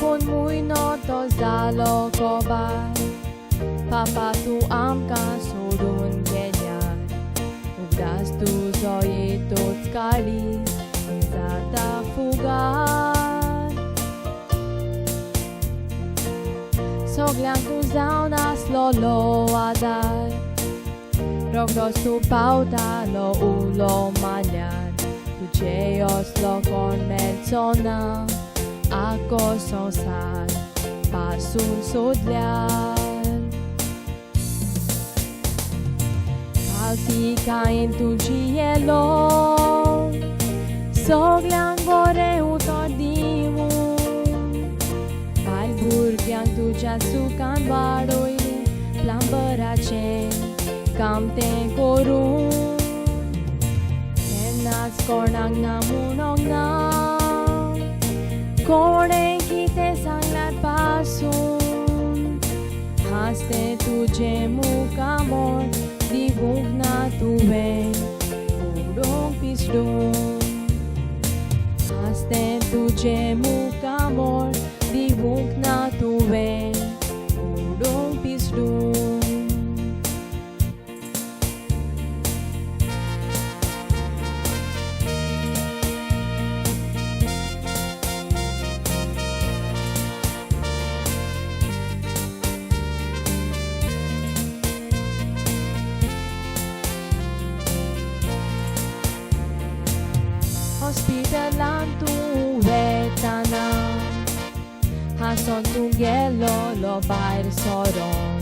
Kun mój no to zalogować. Papa tu amka सोडून गेल्यार उगडास तुजो येतोच काळी जाता फुगार. सगळ्यांक तूं जावन आसलोलो आदार. रोगडोच तूं पावतालो उलो मारल्यार तुजे असलो कोण मेळचो ना आख्खो संवसार पासून सोदल्यार. ती कायन तुजी येलो सगळ्यांक बरें उतर दिवून. बायल भुरग्यांक तुज्या सुखान वाडोयली प्लंबराचें काम तें करून. केन्नाच कोणाक ना म्हणोंक ना कोणें कितें सांगल्यार पासून. हांसतें तुजें मुखामोल दिवूंक ना तुवें उडोवंक पिसडून. हांसतें तुजें मुखामोल दिवूंक ना तुवें उडोवंक पिसडून. हॉस्पिटलान तूं वेताना हांसोन तूं गेलोलो भायर सोरोन.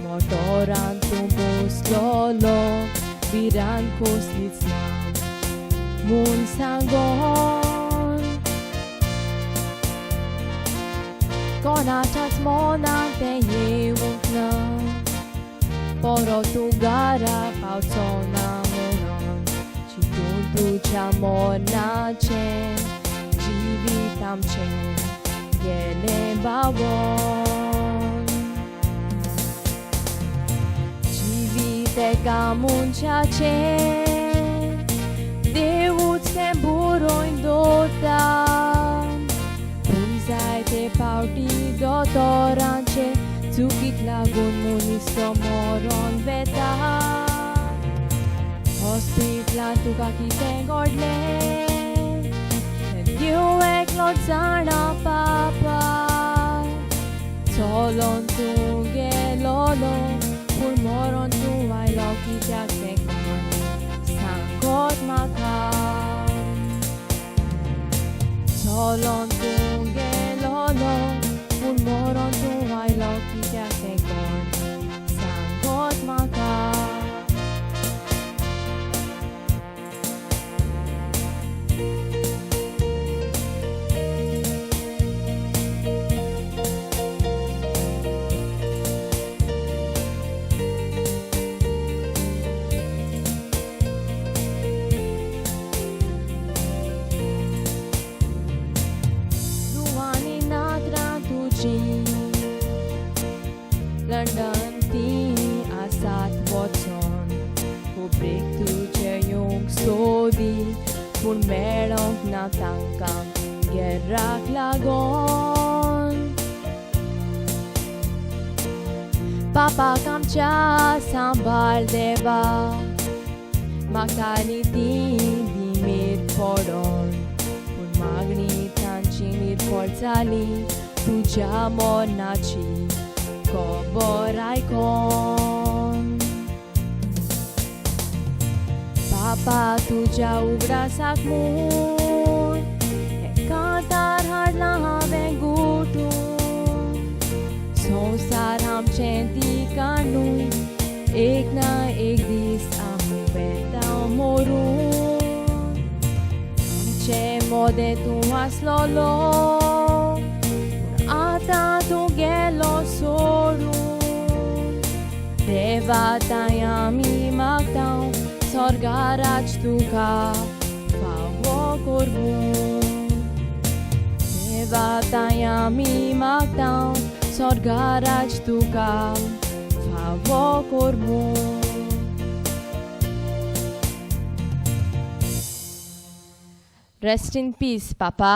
मोटोरान तूं बसलोलो भिरांत कसलीच ना म्हूण सांगोन. कोणाच्याच मनान तें येवंक ना परत तूं घरा पावचो ना म्हणोन. चिंतून तुज्या मोरणाचें जिवीत आमचें गेलें बावोन. जिवीत एका मनशाचें देवूच तें बरोवन दवरता. पूण जायते फावटी दोतोरांचे चुकीक लागून मनीस तो मरोन वेता. हॉस्पिटलांत तुका कितें घडलें देव एकलोच जाणा पापा. चलोन तूं गेलोलो पूण मरोन तूं आयलो कित्याक तें कोण सांगोत म्हाका. चलोन तूं गेलोलो पूण मरोन तूं आयलो कित्याक तें कोण सांगोत म्हाका. लंडन ती आसात वचोन खोबरेक तुजे येवंक सोदी पूण मेळोंक ना तांकां गेर्राक लागोन. पापाक आमच्या सांबाळ देवा मागताली ती दिमेर पडोन. पूण मागणी तांची निर्फळ जाली तुज्या मोरणाची खबर आयकोन. पापा तुज्या उगडासाक म्हूण हें कांतार हाडलां हांवें गुठून. संवसार आमचें तिका न्हूय एक ना एक दीस आमी वेता मरून. आमचें मोदें तूं आसलोलो पूण आतां तूं गेलो सोडून. देवा ताय आमी मागतांव स्वर्गाराज तुका फावो कोरबून. देवा ताय आमी मागतांव स्वर्गाराज तुका फावो कोरबून. Rest in peace, Papa.